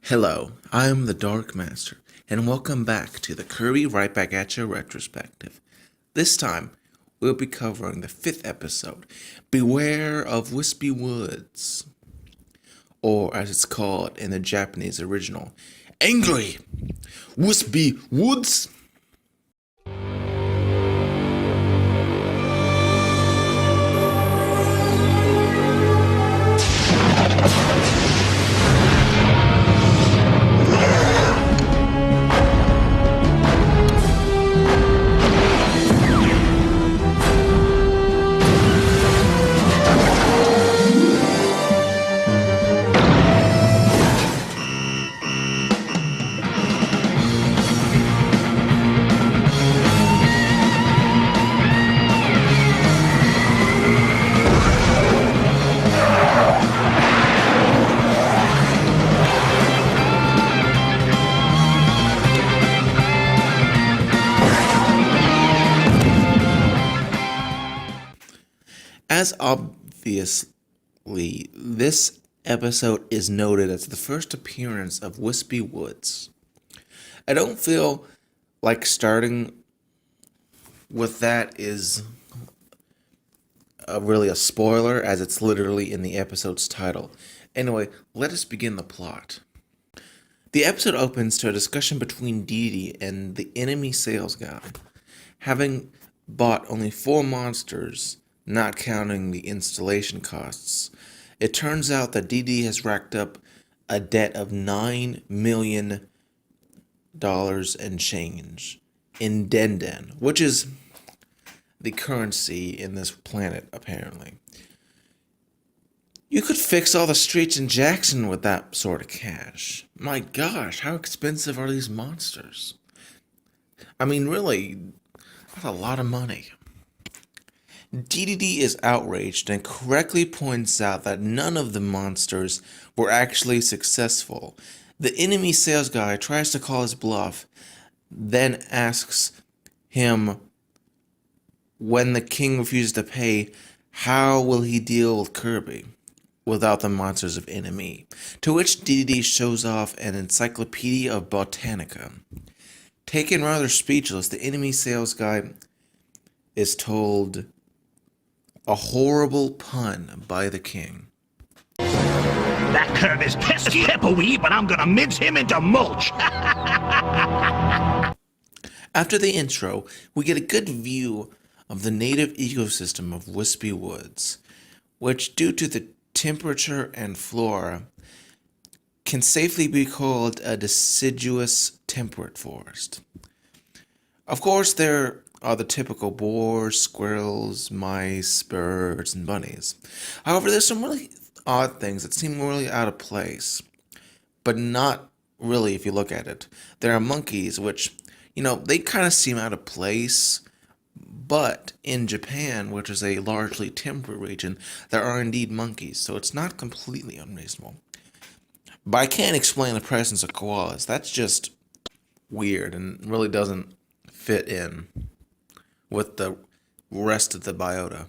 Hello, I am the Dark Master, and welcome back to the Kirby Right Back at You Retrospective. This time, we'll be covering the 5th episode, Beware of Wispy Woods, or as it's called in the Japanese original, Angry Wispy Woods. As obviously, this episode is noted as the first appearance of Wispy Woods. I don't feel like starting with that is really a spoiler, as it's literally in the episode's title. Anyway, let us begin the plot. The episode opens to a discussion between Dedede and the enemy sales guy. Having bought only 4 monsters, not counting the installation costs, it turns out that Dedede has racked up a debt of $9 million and change in Dedede, which is the currency in this planet, apparently. You could fix all the streets in Jackson with that sort of cash. My gosh, how expensive are these monsters? I mean, really, that's a lot of money. Dedede is outraged and correctly points out that none of the monsters were actually successful. The enemy sales guy tries to call his bluff, then asks him when the king refuses to pay, how will he deal with Kirby without the monsters of enemy? To which Dedede shows off an encyclopedia of Botanica. Taken rather speechless, the enemy sales guy is told a horrible pun by the king. That Kirby's pesky hippoweed, but I'm gonna mince him into mulch. After the intro, we get a good view of the native ecosystem of Wispy Woods, which, due to the temperature and flora, can safely be called a deciduous temperate forest. Of course, there are the typical boars, squirrels, mice, birds, and bunnies. However, there's some really odd things that seem really out of place, but not really if you look at it. There are monkeys, which, they kind of seem out of place, but in Japan, which is a largely temperate region, there are indeed monkeys, so it's not completely unreasonable. But I can't explain the presence of koalas. That's just weird and really doesn't fit in with the rest of the biota.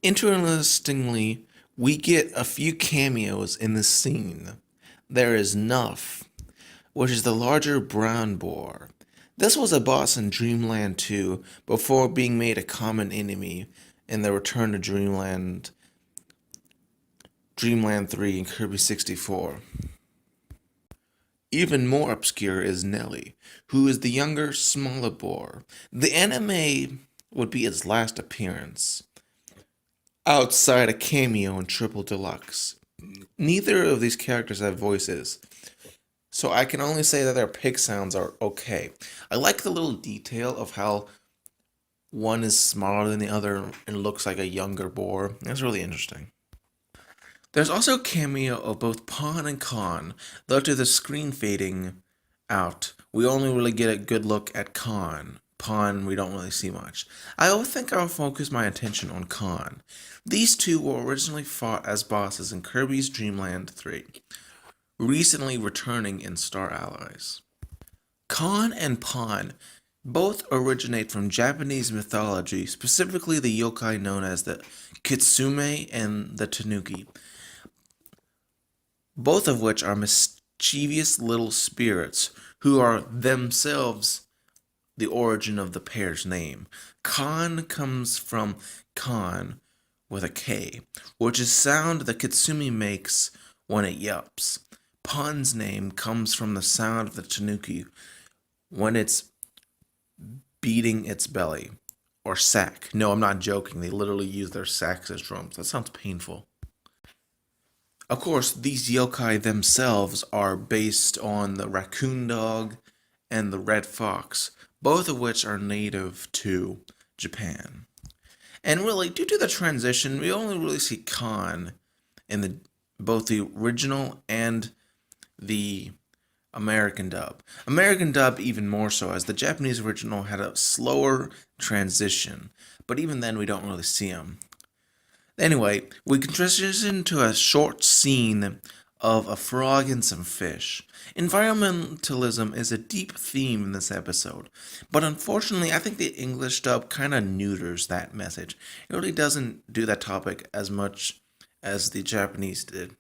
Interestingly, we get a few cameos in this scene. There is Nuff, which is the larger brown boar. This was a boss in Dreamland 2 before being made a common enemy in the Return to Dreamland 3 and Kirby 64. Even more obscure is Nelly, who is the younger, smaller boar. The anime would be its last appearance, outside a cameo in Triple Deluxe. Neither of these characters have voices, so I can only say that their pig sounds are okay. I like the little detail of how one is smaller than the other and looks like a younger boar. That's really interesting. There's also a cameo of both Pawn and Con, though to the screen fading out, we only really get a good look at Con. Pawn, we don't really see much. I think I'll focus my attention on Con. These two were originally fought as bosses in Kirby's Dreamland 3, recently returning in Star Allies. Con and Pawn both originate from Japanese mythology, specifically the yokai known as the Kitsune and the Tanuki, both of which are mischievous little spirits who are themselves the origin of the pair's name. Kan comes from Kan with a K, which is sound the Kitsumi makes when it yelps. Pun's name comes from the sound of the tanuki when it's beating its belly, or sack. No, I'm not joking. They literally use their sacks as drums. That sounds painful. Of course, these yokai themselves are based on the raccoon dog and the red fox, both of which are native to Japan. And really, due to the transition, we only really see Kan in both the original and the American dub. American dub even more so, as the Japanese original had a slower transition, but even then we don't really see him. Anyway, we can transition to a short scene of a frog and some fish. Environmentalism is a deep theme in this episode, but unfortunately I think the English dub kind of neuters that message. It really doesn't do that topic as much as the Japanese did.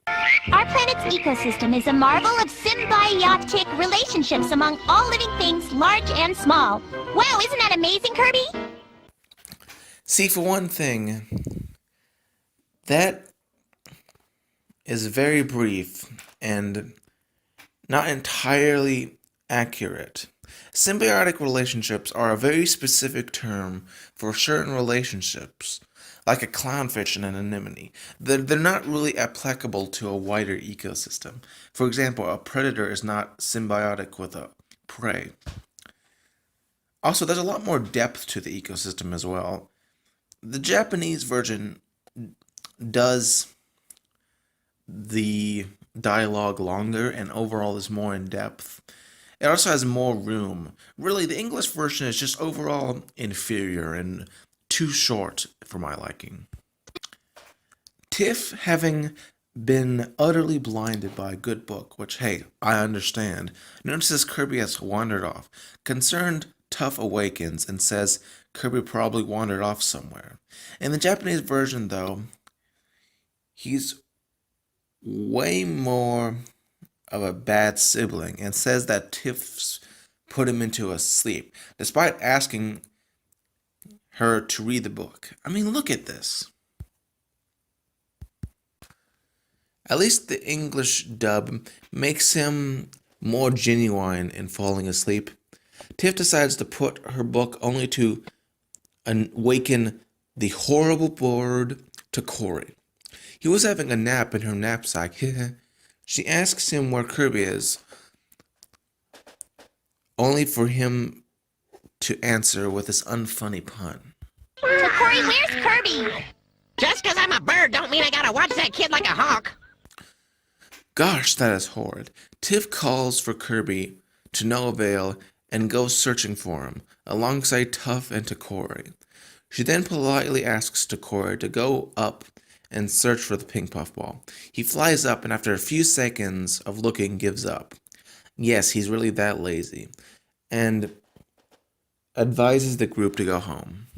Our planet's ecosystem is a marvel of symbiotic relationships among all living things, large and small. Wow, isn't that amazing, Kirby? See, for one thing, that is very brief and not entirely accurate. Symbiotic relationships are a very specific term for certain relationships, like a clownfish and an anemone. They're not really applicable to a wider ecosystem. For example, a predator is not symbiotic with a prey. Also, there's a lot more depth to the ecosystem as well. The Japanese version does the dialogue longer and overall is more in depth. It also has more room. Really, the English version is just overall inferior and too short for my liking. Tiff, having been utterly blinded by a good book, which, hey, I understand, notices Kirby has wandered off. Concerned, Tuff awakens and says Kirby probably wandered off somewhere. In the Japanese version, though, he's way more of a bad sibling and says that Tiff's put him into a sleep, despite asking her to read the book. I mean, look at this. At least the English dub makes him more genuine in falling asleep. Tiff decides to put her book only to awaken the horrible bird Takori. He was having a nap in her knapsack. She asks him where Kirby is, only for him to answer with this unfunny pun. Takori, where's Kirby? Just 'cause I'm a bird don't mean I gotta watch that kid like a hawk. Gosh, that is horrid. Tiff calls for Kirby to no avail and goes searching for him, alongside Tuff and Takori. She then politely asks Takori to go up and search for the pink puffball. He flies up and after a few seconds of looking gives up. Yes, he's really that lazy, and advises the group to go home.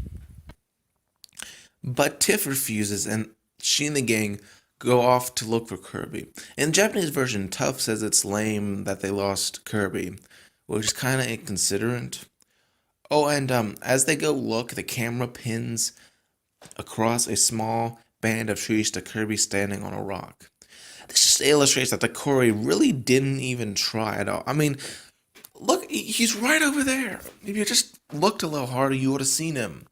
But Tiff refuses and she and the gang go off to look for Kirby. In the Japanese version, Tuff says it's lame that they lost Kirby, which is kind of inconsiderate. Oh, and as they go look, the camera pins across a small band of trees to Kirby standing on a rock. This just illustrates that the Takori really didn't even try at all. I mean, look, he's right over there. If you just looked a little harder, you would have seen him.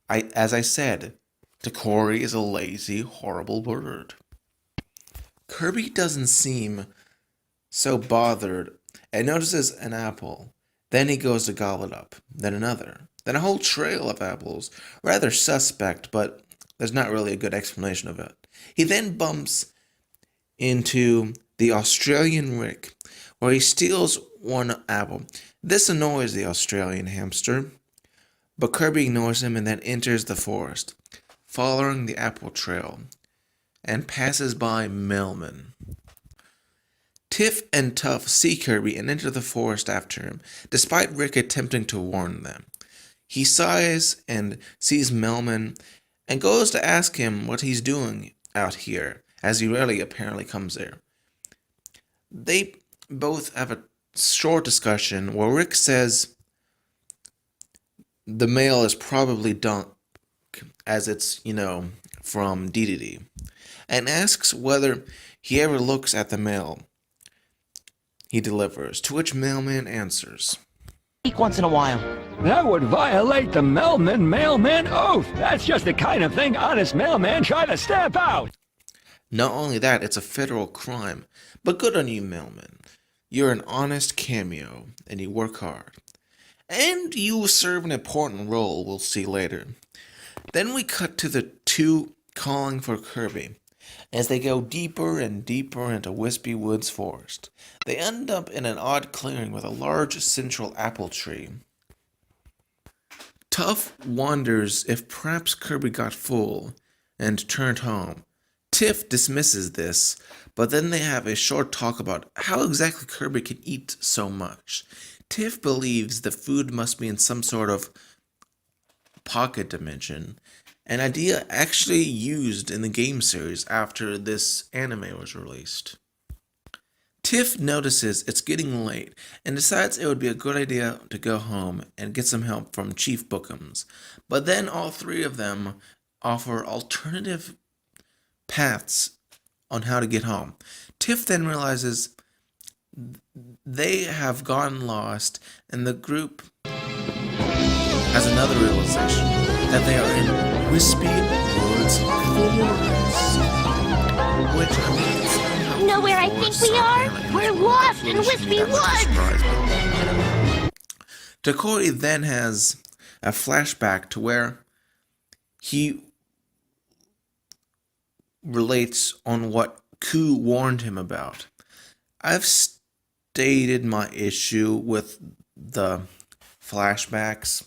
As I said, Takori is a lazy, horrible bird. Kirby doesn't seem so bothered and notices an apple. Then he goes to gobble it up. Then another. Then a whole trail of apples. Rather suspect, but there's not really a good explanation of it. He then bumps into the Australian Rick, where he steals one apple. This annoys the Australian hamster, but Kirby ignores him and then enters the forest, following the apple trail, and passes by Melman. Tiff and Tuff see Kirby and enter the forest after him, despite Rick attempting to warn them. He sighs and sees Melman and goes to ask him what he's doing out here, as he rarely apparently comes there. They both have a short discussion where Rick says the mail is probably Dunk, as it's, from Dedede, and asks whether he ever looks at the mail he delivers, to which Mailman answers, Once in a while. That would violate the mailman oath. That's just the kind of thing honest mailmen try to stamp out. Not only that, it's a federal crime. But good on you, Mailman. You're an honest cameo, and you work hard. And you serve an important role, we'll see later. Then we cut to the two calling for Kirby. As they go deeper and deeper into Wispy Woods forest, they end up in an odd clearing with a large central apple tree. Tuff wonders if perhaps Kirby got full and turned home. Tiff dismisses this, but then they have a short talk about how exactly Kirby can eat so much. Tiff believes the food must be in some sort of pocket dimension, an idea actually used in the game series after this anime was released. Tiff notices it's getting late and decides it would be a good idea to go home and get some help from Chief Bookums, but then all three of them offer alternative paths on how to get home. Tiff then realizes they have gotten lost, and the group has another realization that they are in Wispy Woods forest, which Know where I think we are? We're lost in Wispy Woods! Dokori then has a flashback to where he relates on what Ku warned him about. I've stated my issue with the flashbacks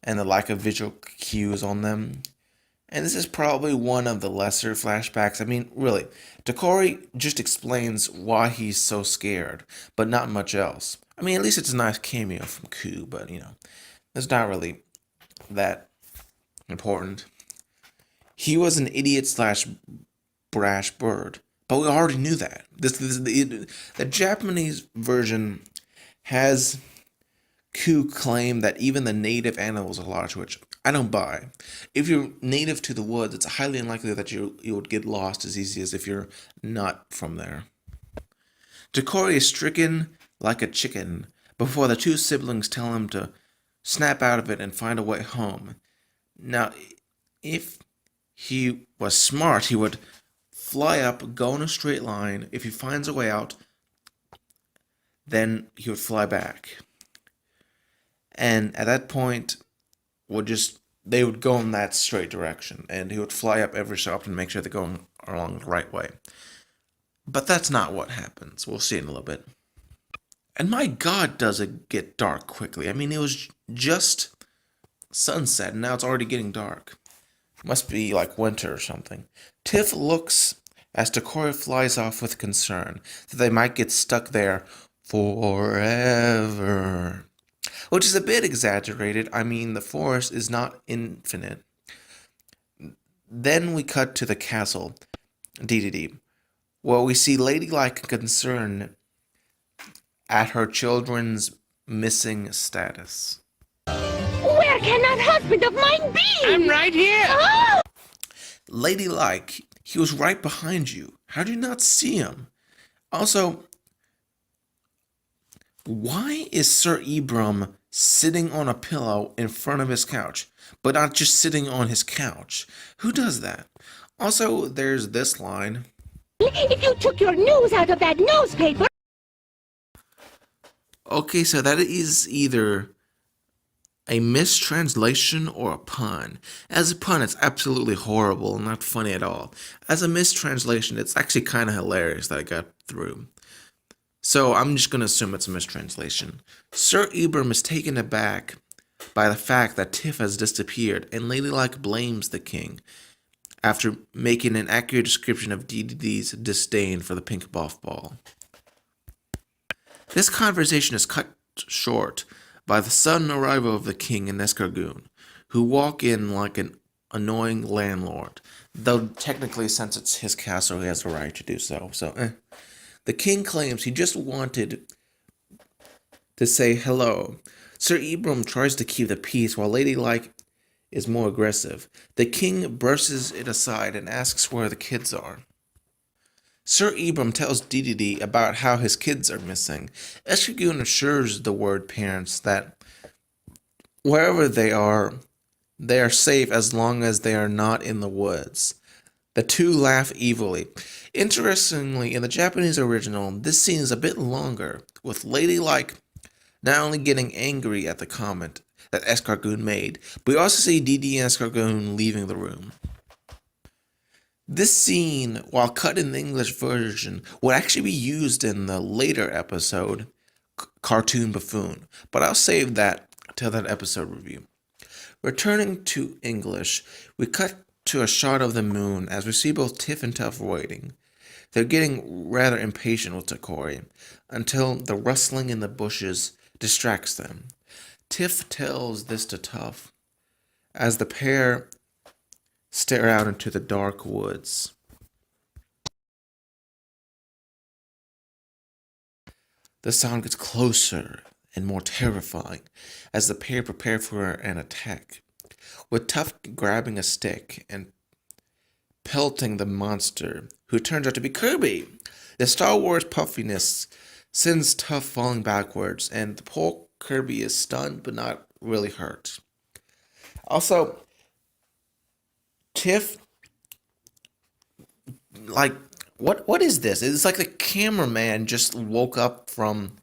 and the lack of visual cues on them. And this is probably one of the lesser flashbacks. I mean, really, Dokori just explains why he's so scared, but not much else. I mean, at least it's a nice cameo from Ku, but, it's not really that important. He was an idiot slash brash bird, but we already knew that. The Japanese version has Ku claim that even the native animals are large, which I don't buy. If you're native to the woods, it's highly unlikely that you would get lost as easy as if you're not from there. Dokori is stricken like a chicken before the two siblings tell him to snap out of it and find a way home. Now, if he was smart, he would fly up, go in a straight line. If he finds a way out, then he would fly back. And at that point, they would go in that straight direction, and he would fly up every so often to make sure they're going along the right way. But that's not what happens. We'll see in a little bit. And my God, does it get dark quickly. I mean, it was just sunset, and now it's already getting dark. Must be like winter or something. Tiff looks as Dokori flies off with concern that they might get stuck there forever. Which is a bit exaggerated. I mean, the forest is not infinite. Then we cut to the castle, Dedede, where we see ladylike concern at her children's missing status. Where can that husband of mine be? I'm right here. Oh! Ladylike, he was right behind you. How do you not see him? Also, why is Sir Ibram sitting on a pillow in front of his couch, but not just sitting on his couch? Who does that? Also, there's this line. If you took your nose out of that newspaper... Okay, so that is either a mistranslation or a pun. As a pun, it's absolutely horrible and not funny at all. As a mistranslation, it's actually kind of hilarious that I got through. So I'm just going to assume it's a mistranslation. Sir Ibram is taken aback by the fact that Tiff has disappeared, and Ladylike blames the king after making an accurate description of Dedede's disdain for the pink buff ball. This conversation is cut short by the sudden arrival of the king and Escargoon, who walk in like an annoying landlord, though technically since it's his castle he has the right to do so, The king claims he just wanted to say hello. Sir Ibram tries to keep the peace while Ladylike is more aggressive. The king brushes it aside and asks where the kids are. Sir Ibram tells Dedede about how his kids are missing. Escargoon assures the word parents that wherever they are safe as long as they are not in the woods. The two laugh evilly. Interestingly, in the Japanese original, this scene is a bit longer, with Ladylike not only getting angry at the comment that Escargoon made, but we also see Dedede and Escargoon leaving the room. This scene, while cut in the English version, would actually be used in the later episode, Cartoon Buffoon, but I'll save that till that episode review. Returning to English, we cut to a shot of the moon as we see both Tiff and Tuff waiting. They're getting rather impatient with Tokori, until the rustling in the bushes distracts them. Tiff tells this to Tuff as the pair stare out into the dark woods. The sound gets closer and more terrifying as the pair prepare for an attack, with Tuff grabbing a stick and pelting the monster, who turns out to be Kirby. The Star Wars puffiness sends Tuff falling backwards, and the poor Kirby is stunned but not really hurt. Also, Tiff, like, what is this? It's like the cameraman just woke up from,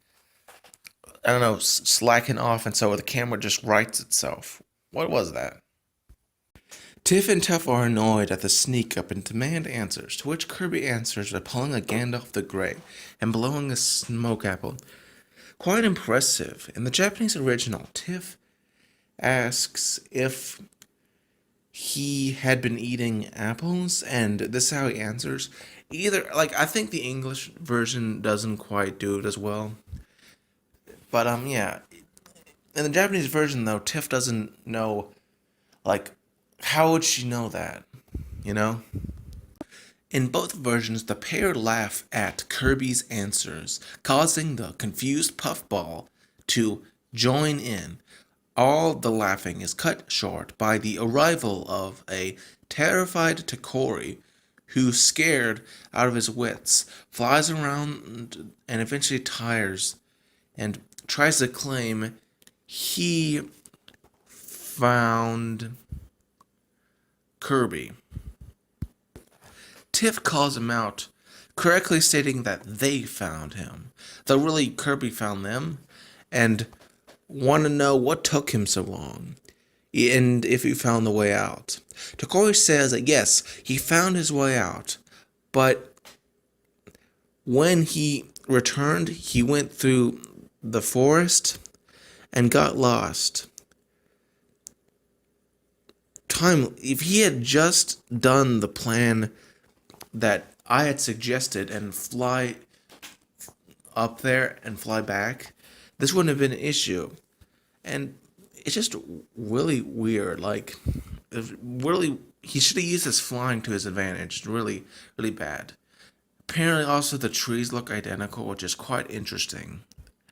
I don't know, slacking off, and so the camera just rights itself. What was that? Tiff and Tuff are annoyed at the sneak up and demand answers, to which Kirby answers by pulling a Gandalf the Grey and blowing a smoke apple. Quite impressive. In the Japanese original, Tiff asks if he had been eating apples, and this is how he answers. I think the English version doesn't quite do it as well. But, yeah. In the Japanese version, though, Tiff doesn't know, how would she know that? You know? In both versions, the pair laugh at Kirby's answers, causing the confused puffball to join in. All the laughing is cut short by the arrival of a terrified Tokori, who, scared out of his wits, flies around and eventually tires and tries to claim he found Kirby. Tiff calls him out, correctly stating that they found him, though really Kirby found them, and want to know what took him so long, and if he found the way out. Tokori says that yes, he found his way out, but when he returned, he went through the forest and got lost. If he had just done the plan that I had suggested and fly up there and fly back, this wouldn't have been an issue. And it's just really weird. He should have used his flying to his advantage. Really, really bad. Apparently, also, the trees look identical, which is quite interesting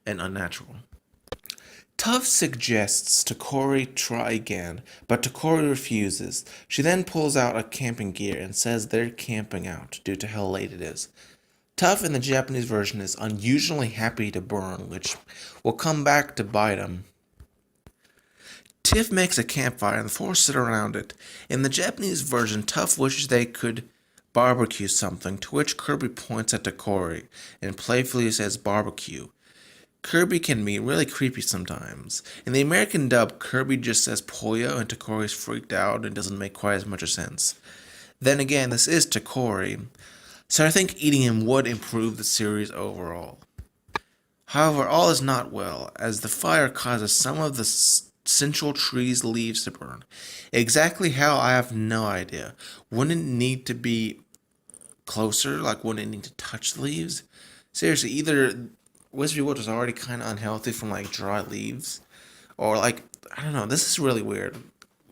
and unnatural. Tuff suggests Tokori try again, but Tokori refuses. She then pulls out a camping gear and says they're camping out due to how late it is. Tuff in the Japanese version is unusually happy to burn, which will come back to bite him. Tiff makes a campfire and the four sit around it. In the Japanese version, Tuff wishes they could barbecue something, to which Kirby points at Tokori and playfully says barbecue. Kirby can be really creepy sometimes. In the American dub, Kirby just says Pollo and Tokori's freaked out and doesn't make quite as much sense. Then again, this is Tokori, so I think eating him would improve the series overall. However, all is not well, as the fire causes some of the central tree's leaves to burn. Exactly how, I have no idea. Wouldn't it need to be closer? Wouldn't it need to touch the leaves? Seriously, either Wispy Woods was already kind of unhealthy from dry leaves, or I don't know, this is really weird.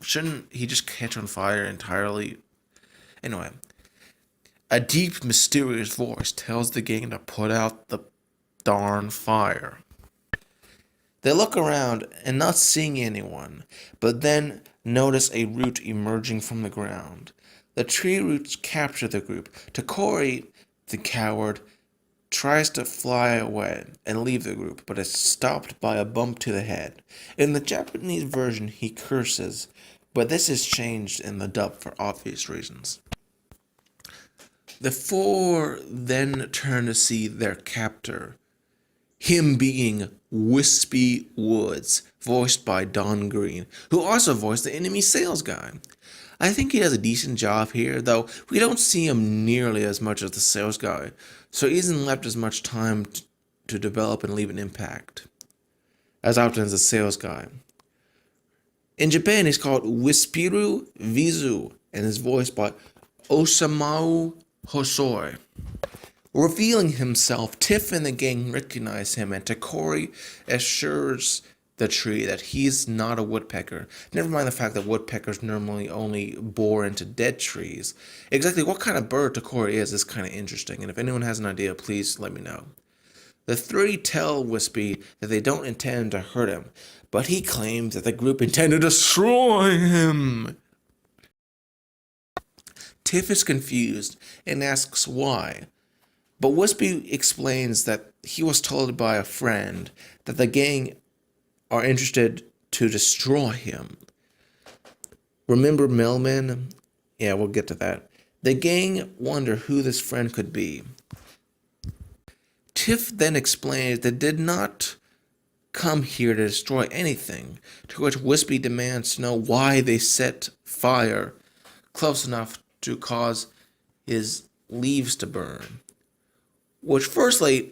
Shouldn't he just catch on fire entirely? Anyway, A deep, mysterious voice tells the gang to put out the darn fire. They look around and not seeing anyone, but then notice a root emerging from the ground. The tree roots capture the group. Takori, the coward, tries to fly away and leave the group, but is stopped by a bump to the head. In the Japanese version, he curses, but this is changed in the dub for obvious reasons. The four then turn to see their captor, him being Wispy Woods, voiced by Don Green, who also voiced the enemy sales guy. I think he does a decent job here, though we don't see him nearly as much as the sales guy, so he isn't left as much time to develop and leave an impact, as often as the sales guy. In Japan, he's called Wispiru Vizu, and is voiced by Osamau Hosoi. Revealing himself, Tiff and the gang recognize him, and Takori assures the tree that he's not a woodpecker. Never mind the fact that woodpeckers normally only bore into dead trees. Exactly what kind of bird Takori is kind of interesting, and if anyone has an idea, please let me know. The three tell Wispy that they don't intend to hurt him, but he claims that the group intended to destroy him. Tiff is confused and asks why, but Wispy explains that he was told by a friend that the gang are interested to destroy him. Remember Mailman? Yeah, we'll get to that. The gang wonder who this friend could be. Tiff then explains they did not come here to destroy anything, to which Wispy demands to know why they set fire close enough to cause his leaves to burn. Which, firstly,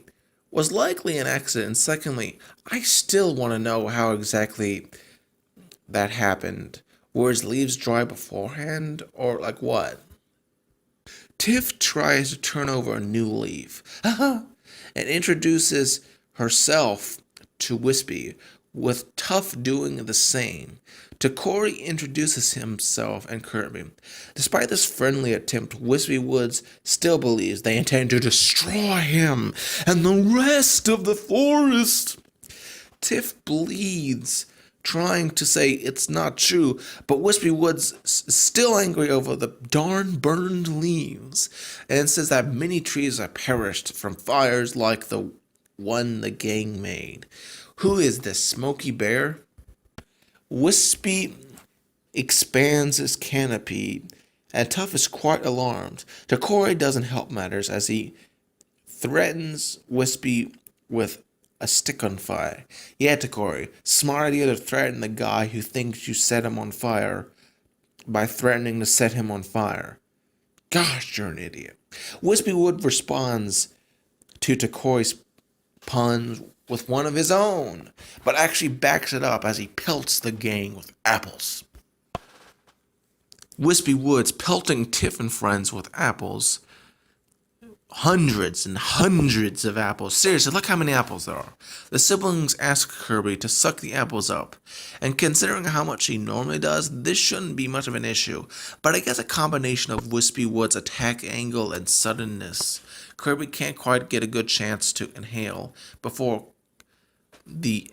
was likely an accident. Secondly, I still want to know how exactly that happened. Were his leaves dry beforehand, or like what? Tiff tries to turn over a new leaf and introduces herself to Wispy, with Tuff doing the same. Takori introduces himself and Kirby. Despite this friendly attempt, Wispy Woods still believes they intend to destroy him and the rest of the forest. Tiff bleeds, trying to say it's not true, but Wispy Woods is still angry over the darn burned leaves and says that many trees have perished from fires like the one the gang made. Who is this Smoky Bear? Wispy expands his canopy, and Tuff is quite alarmed. Takori doesn't help matters as he threatens Wispy with a stick on fire. Yeah, Takori, smart idea to threaten the guy who thinks you set him on fire by threatening to set him on fire. Gosh, you're an idiot. Wispy Wood responds to Takori's puns with one of his own, but actually backs it up as he pelts the gang with apples. Wispy Woods pelting Tiff and friends with apples. Hundreds and hundreds of apples. Seriously, look how many apples there are. The siblings ask Kirby to suck the apples up, and considering how much he normally does, this shouldn't be much of an issue, but I guess a combination of Wispy Woods' attack angle and suddenness, Kirby can't quite get a good chance to inhale before the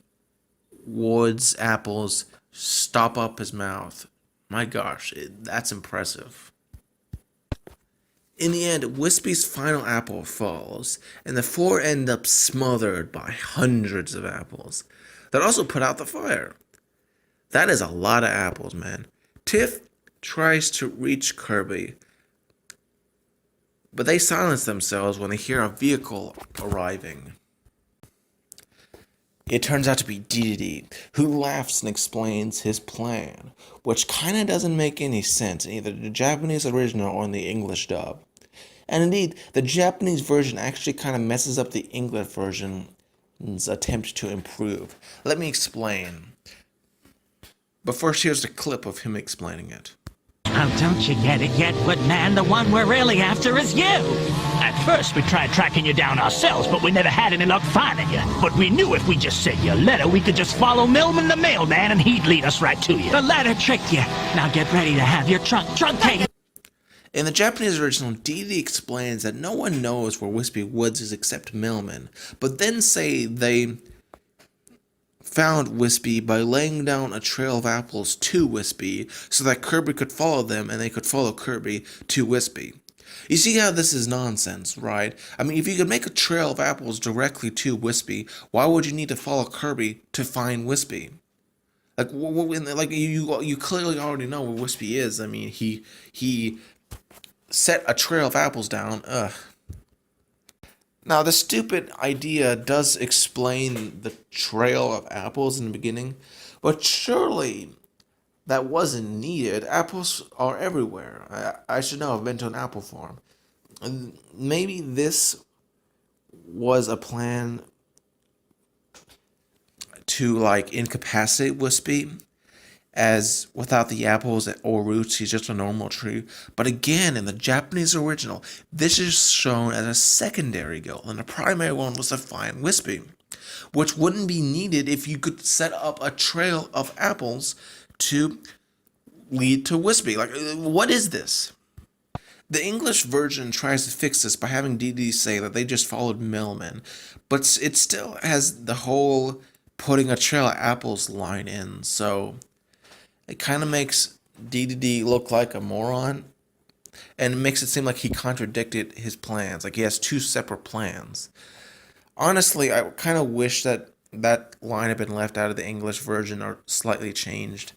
Woods apples stop up his mouth. My gosh, that's impressive. In the end, Wispy's final apple falls, and the four end up smothered by hundreds of apples that also put out the fire. That is a lot of apples, man. Tiff tries to reach Kirby, but they silence themselves when they hear a vehicle arriving. It turns out to be Dedede, who laughs and explains his plan, which kinda doesn't make any sense in either the Japanese original or in the English dub. And indeed, the Japanese version actually kind of messes up the English version's attempt to improve. Let me explain. But first, here's a clip of him explaining it. Oh, don't you get it yet, Woodman? The one we're really after is you! At first, we tried tracking you down ourselves, but we never had any luck finding you. But we knew if we just sent you a letter, we could just follow Millman the mailman and he'd lead us right to you. The letter tricked you. Now get ready to have your trunk taken. In the Japanese original, Dedede explains that no one knows where Wispy Woods is except Millman, but then say they found Wispy by laying down a trail of apples to Wispy so that Kirby could follow them and they could follow Kirby to Wispy. You see how this is nonsense, right? I mean, if you could make a trail of apples directly to Wispy, why would you need to follow Kirby to find Wispy? Like you clearly already know where Wispy is. I mean, he set a trail of apples down. Ugh. Now, the stupid idea does explain the trail of apples in the beginning, but surely that wasn't needed. Apples are everywhere. I should know. I've been to an apple farm. And maybe this was a plan to, like, incapacitate Wispy, as without the apples or roots, he's just a normal tree. But again, in the Japanese original, this is shown as a secondary goal, and the primary one was to find Wispy, which wouldn't be needed if you could set up a trail of apples to lead to Wispy. Like, what is this? The English version tries to fix this by having Dedede say that they just followed Millman, but it still has the whole putting a trail of apples line in, so it kind of makes Dedede look like a moron, and it makes it seem like he contradicted his plans, like he has two separate plans. Honestly, I kind of wish that that line had been left out of the English version or slightly changed.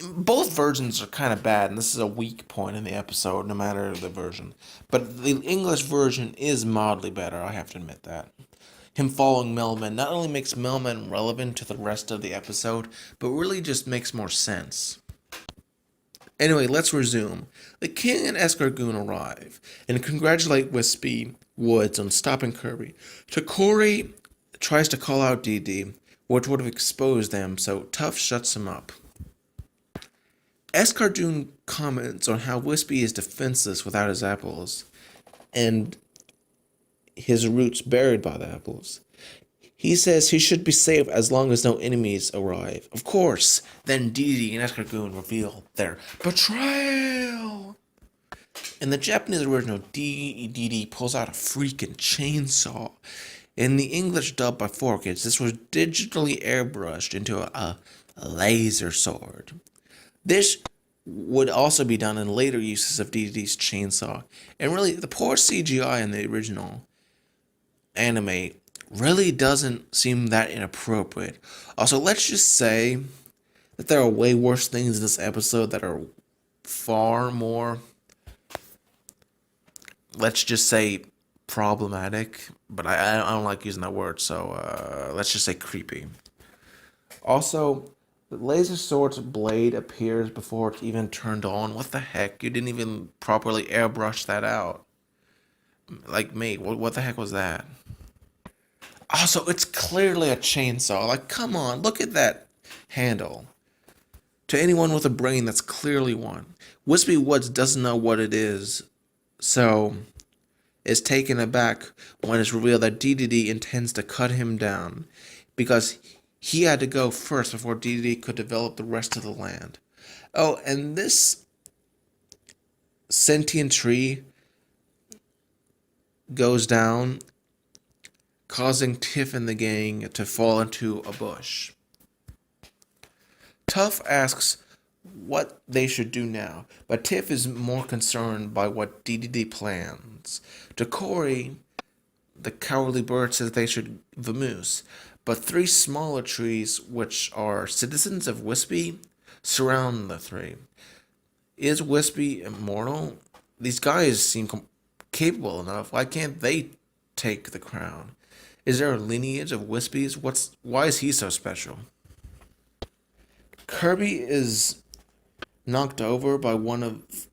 Both versions are kind of bad, and this is a weak point in the episode, no matter the version. But the English version is mildly better, I have to admit that. Him following Millman not only makes Millman relevant to the rest of the episode, but really just makes more sense. Anyway, let's resume. The King and Escargoon arrive and congratulate Wispy Woods on stopping Kirby. Takori tries to call out Dedede, which would have exposed them, so Tough shuts him up. Escargoon comments on how Wispy is defenseless without his apples, and his roots buried by the apples. He says he should be safe as long as no enemies arrive. Of course, then Dedede and Escargoon reveal their betrayal. In the Japanese original, Dedede pulls out a freaking chainsaw. In the English dub by 4Kids, this was digitally airbrushed into a laser sword. This would also be done in later uses of Dedede's chainsaw. And really, the poor CGI in the original anime really doesn't seem that inappropriate. Also, let's just say that there are way worse things in this episode that are far more, let's just say, problematic. But I don't like using that word, so let's just say creepy. Also, the laser sword's blade appears before it's even turned on. What the heck? You didn't even properly airbrush that out. Like, mate, what the heck was that? Also, it's clearly a chainsaw. Like, come on, look at that handle. To anyone with a brain, that's clearly one. Wispy Woods doesn't know what it is, so is taken aback when it's revealed that Dedede intends to cut him down, because he had to go first before Dedede could develop the rest of the land. Oh, and this sentient tree goes down, causing Tiff and the gang to fall into a bush. Tough asks what they should do now, but Tiff is more concerned by what Dedede plans. Takori, the cowardly bird, says they should vamoose, but three smaller trees, which are citizens of Wispy, surround the three. Is Wispy immortal? These guys seem capable enough. Why can't they take the crown? Is there a lineage of Wispies? Why is he so special? Kirby is knocked over by one of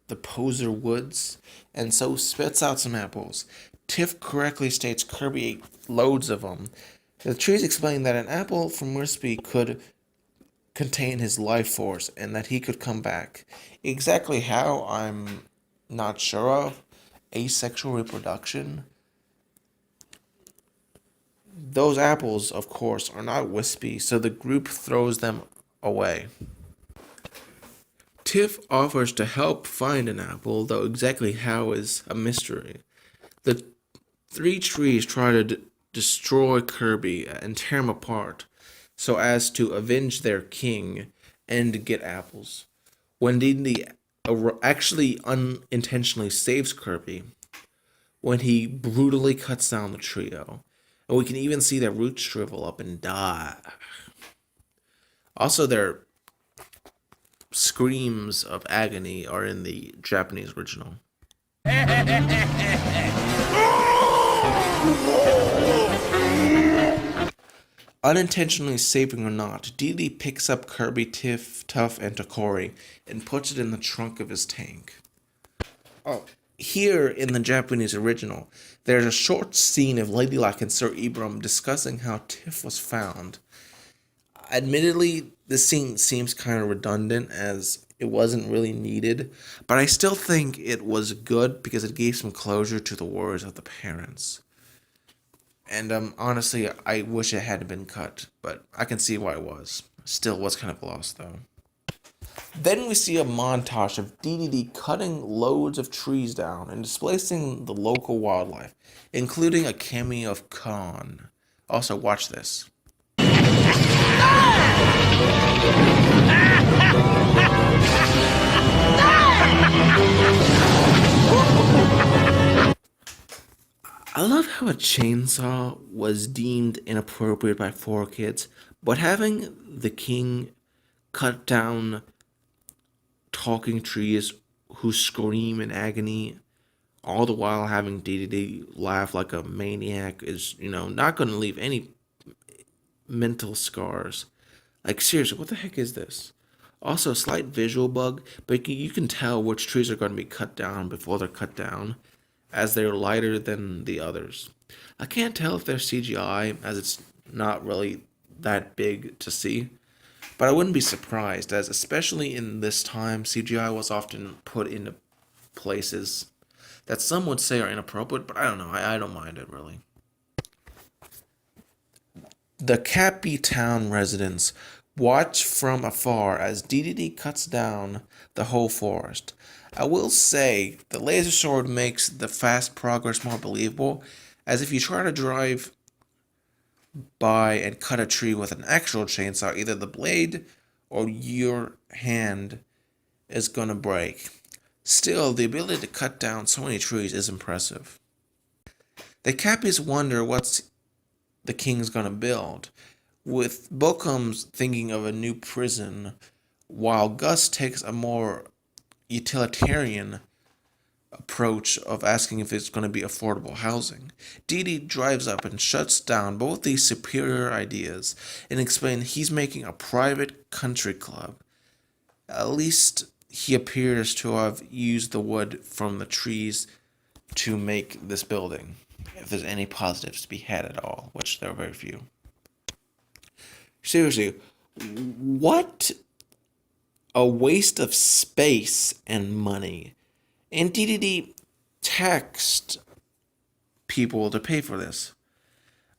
the poser woods, and so spits out some apples. Tiff correctly states Kirby ate loads of them. The trees explain that an apple from Wispy could contain his life force, and that he could come back. Exactly how, I'm not sure of. Asexual reproduction. Those apples, of course, are not Wispy, so the group throws them away. Tiff offers to help find an apple, though exactly how is a mystery. The three trees try to destroy Kirby and tear him apart so as to avenge their king and get apples. When Dedede actually unintentionally saves Kirby, when he brutally cuts down the trio, and we can even see their roots shrivel up and die. Also, their screams of agony are in the Japanese original. Unintentionally saving or not, Dedede picks up Kirby, Tiff, Tuff, and Tokori and puts it in the trunk of his tank. Oh, here in the Japanese original, there's a short scene of Ladylike and Sir Ibram discussing how Tiff was found. Admittedly, this scene seems kind of redundant as it wasn't really needed, but I still think it was good because it gave some closure to the words of the parents. And honestly, I wish it hadn't been cut, but I can see why it was. Still was kind of lost though. Then we see a montage of Dedede cutting loads of trees down and displacing the local wildlife, including a cameo of Khan. Also, watch this. I love how a chainsaw was deemed inappropriate by 4Kids, but having the king cut down talking trees who scream in agony, all the while having Dedede laugh like a maniac is, not going to leave any mental scars. Like, seriously, what the heck is this? Also, a slight visual bug, but you can tell which trees are going to be cut down before they're cut down, as they're lighter than the others. I can't tell if they're CGI, as it's not really that big to see, but I wouldn't be surprised, as especially in this time, CGI was often put into places that some would say are inappropriate, but I don't know, I don't mind it really. The Cappy Town residents watch from afar as Dedede cuts down the whole forest. I will say, the laser sword makes the fast progress more believable, as if you try to drive by and cut a tree with an actual chainsaw, either the blade or your hand is gonna break. Still, the ability to cut down so many trees is impressive. The Cappies wonder what's the king's gonna build, with Bokum's thinking of a new prison, while Gus takes a more utilitarian approach of asking if it's going to be affordable housing. Dedede drives up and shuts down both these superior ideas and explains he's making a private country club. At least he appears to have used the wood from the trees to make this building, if there's any positives to be had at all, which there are very few. Seriously, what a waste of space and money. And Dedede taxed people to pay for this.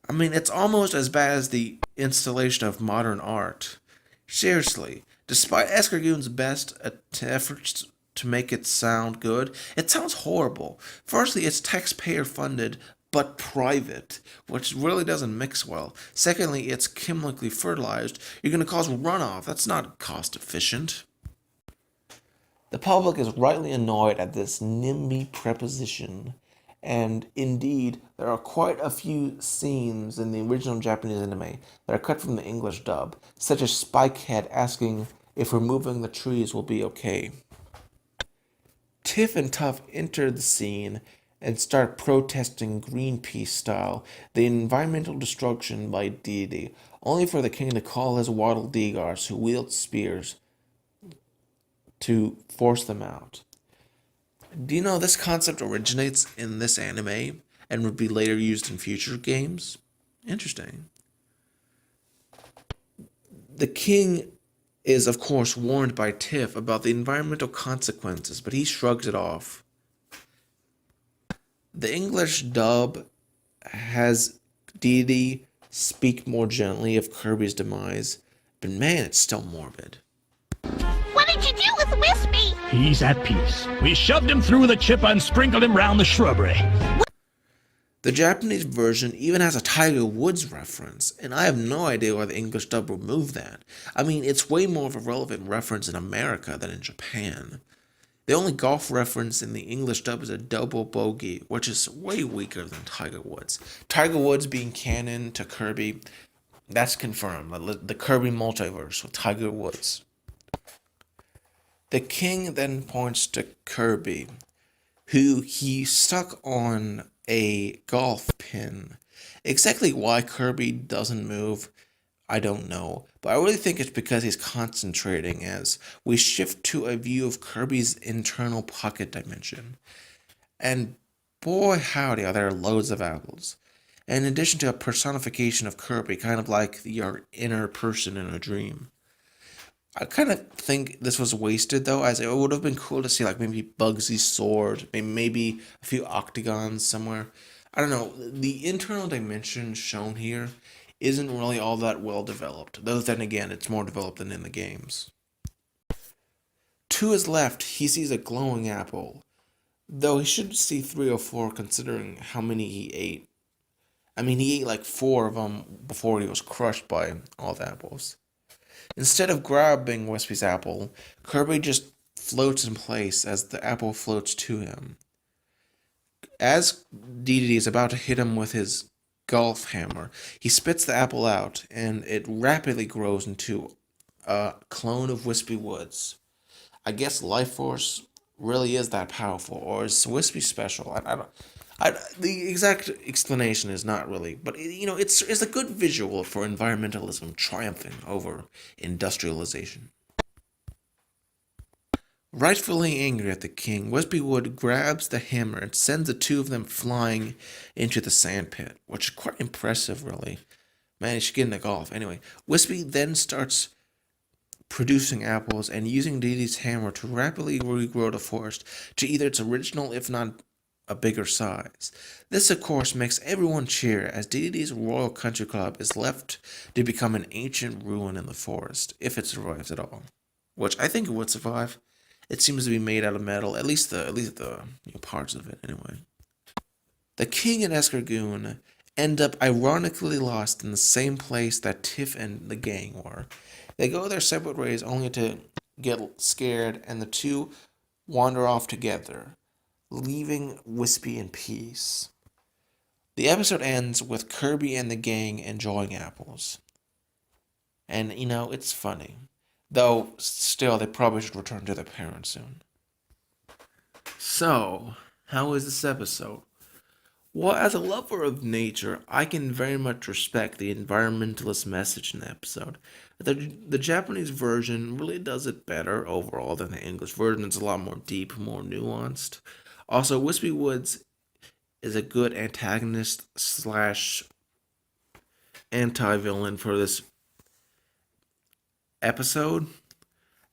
I mean, it's almost as bad as the installation of modern art. Seriously, despite Escargoon's best efforts to make it sound good, it sounds horrible. Firstly, it's taxpayer funded, but private, which really doesn't mix well. Secondly, it's chemically fertilized. You're going to cause runoff. That's not cost efficient. The public is rightly annoyed at this NIMBY preposition, and indeed, there are quite a few scenes in the original Japanese anime that are cut from the English dub, such as Spikehead asking if removing the trees will be okay. Tiff and Tuff enter the scene and start protesting Greenpeace style the environmental destruction by Dedede, only for the king to call his Waddle Deegars who wield spears to force them out. Do you know this concept originates in this anime and would be later used in future games? Interesting. The king is, of course, warned by Tiff about the environmental consequences, but he shrugs it off. The English dub has Dedede speak more gently of Kirby's demise, but man, it's still morbid. What did you do with Wispy? He's at peace. We shoved him through the chipper and sprinkled him round the shrubbery. The Japanese version even has a Tiger Woods reference, and I have no idea why the English dub removed that. I mean, it's way more of a relevant reference in America than in Japan. The only golf reference in the English dub is a double bogey, which is way weaker than Tiger Woods. Tiger Woods being canon to Kirby, that's confirmed. The Kirby multiverse with Tiger Woods. The king then points to Kirby, who he stuck on a golf pin. Exactly why Kirby doesn't move, I don't know, but I really think it's because he's concentrating as we shift to a view of Kirby's internal pocket dimension. And boy howdy are there loads of apples. In addition to a personification of Kirby, kind of like your inner person in a dream. I kind of think this was wasted though, as it would have been cool to see like maybe Bugsy's sword, maybe a few octagons somewhere. I don't know, the internal dimension shown here isn't really all that well developed, though then again it's more developed than in the games. To his left, he sees a glowing apple, though he should see 3 or 4 considering how many he ate. I mean, he ate like 4 of them before he was crushed by all the apples. Instead of grabbing Wispy's apple, Kirby just floats in place as the apple floats to him. As Dedede is about to hit him with his golf hammer, he spits the apple out, and it rapidly grows into a clone of Wispy Woods. I guess Life Force really is that powerful, or is Wispy special? The exact explanation is not really, but it's a good visual for environmentalism triumphing over industrialization. Rightfully angry at the king, Wispy Wood grabs the hammer and sends the 2 of them flying into the sandpit, which is quite impressive, really. Man, he should get into golf. Anyway, Wispy then starts producing apples and using Dedede's hammer to rapidly regrow the forest to either its original, if not a bigger size. This, of course, makes everyone cheer as Dedede's Royal Country Club is left to become an ancient ruin in the forest, if it survives at all. Which I think it would survive. It seems to be made out of metal, at least the parts of it, anyway. The king and Escargoon end up ironically lost in the same place that Tiff and the gang were. They go their separate ways only to get scared, and the 2 wander off together, leaving Wispy in peace. The episode ends with Kirby and the gang enjoying apples. And, it's funny. Though, still, they probably should return to their parents soon. So, how is this episode? Well, as a lover of nature, I can very much respect the environmentalist message in the episode. The Japanese version really does it better overall than the English version. It's a lot more deep, more nuanced. Also, Wispy Woods is a good antagonist / anti-villain for this episode,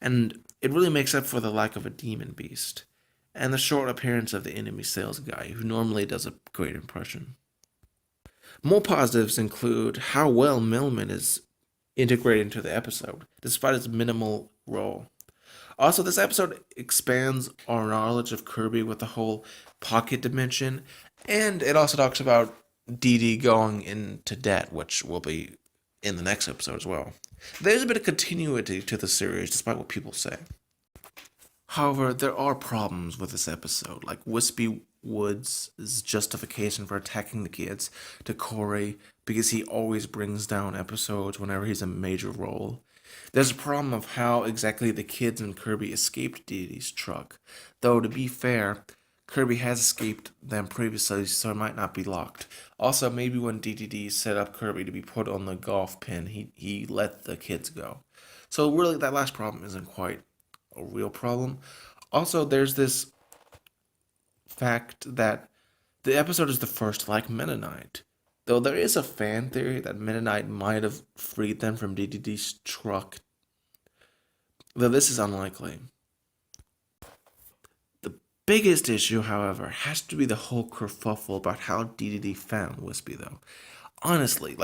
and it really makes up for the lack of a demon beast and the short appearance of the enemy sales guy, who normally does a great impression. More positives include how well Millman is integrated into the episode, despite his minimal role. Also, this episode expands our knowledge of Kirby with the whole pocket dimension, and it also talks about Dedede going into debt, which will be in the next episode as well. There's a bit of continuity to the series, despite what people say. However, there are problems with this episode, like Wispy Woods' justification for attacking the kids to Corey because he always brings down episodes whenever he's a major role. There's a problem of how exactly the kids and Kirby escaped Dedede's truck, though to be fair, Kirby has escaped them previously, so it might not be locked. Also, maybe when Dedede set up Kirby to be put on the golf pin, he let the kids go. So really, that last problem isn't quite a real problem. Also, there's this fact that the episode is the first like Meta Knight. Though there is a fan theory that Meta Knight might have freed them from Dedede's truck. Though this is unlikely. The biggest issue, however, has to be the whole kerfuffle about how Dedede found Wispy, though. Honestly,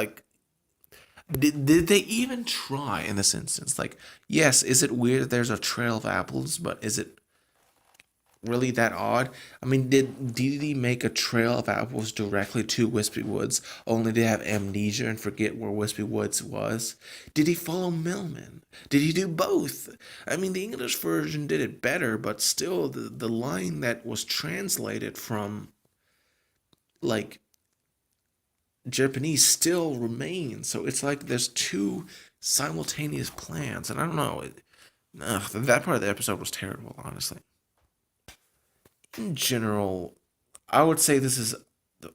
did they even try in this instance? Yes, is it weird that there's a trail of apples, but is it really that odd. I mean, did Dedede make a trail of apples directly to Wispy Woods, only to have amnesia and forget where Wispy Woods was? Did he follow Millman? Did he do both? I mean, the English version did it better, but still, the line that was translated from, like, Japanese still remains. So it's like there's two simultaneous plans, and I don't know. That part of the episode was terrible, honestly. In general, I would say this is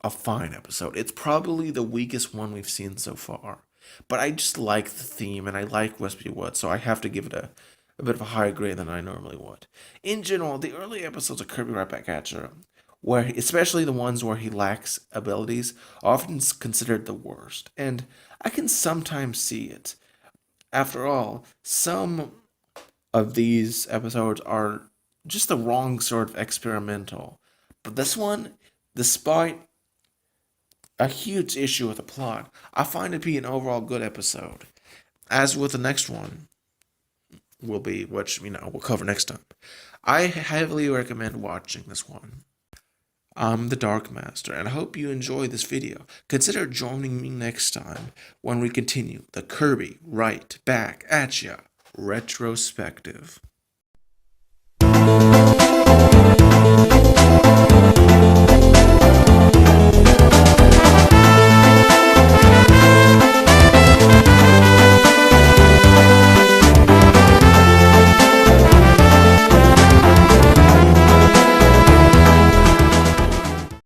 a fine episode. It's probably the weakest one we've seen so far. But I just like the theme, and I like Wispy Woods, so I have to give it a bit of a higher grade than I normally would. In general, the early episodes of Kirby Right Back at You, where especially the ones where he lacks abilities, are often considered the worst, and I can sometimes see it. After all, some of these episodes are just the wrong sort of experimental. But this one, despite a huge issue with the plot, I find it to be an overall good episode. As with the next one, which we'll cover next time. I heavily recommend watching this one. I'm the Dark Master, and I hope you enjoy this video. Consider joining me next time when we continue the Kirby Right Back at Ya Retrospective.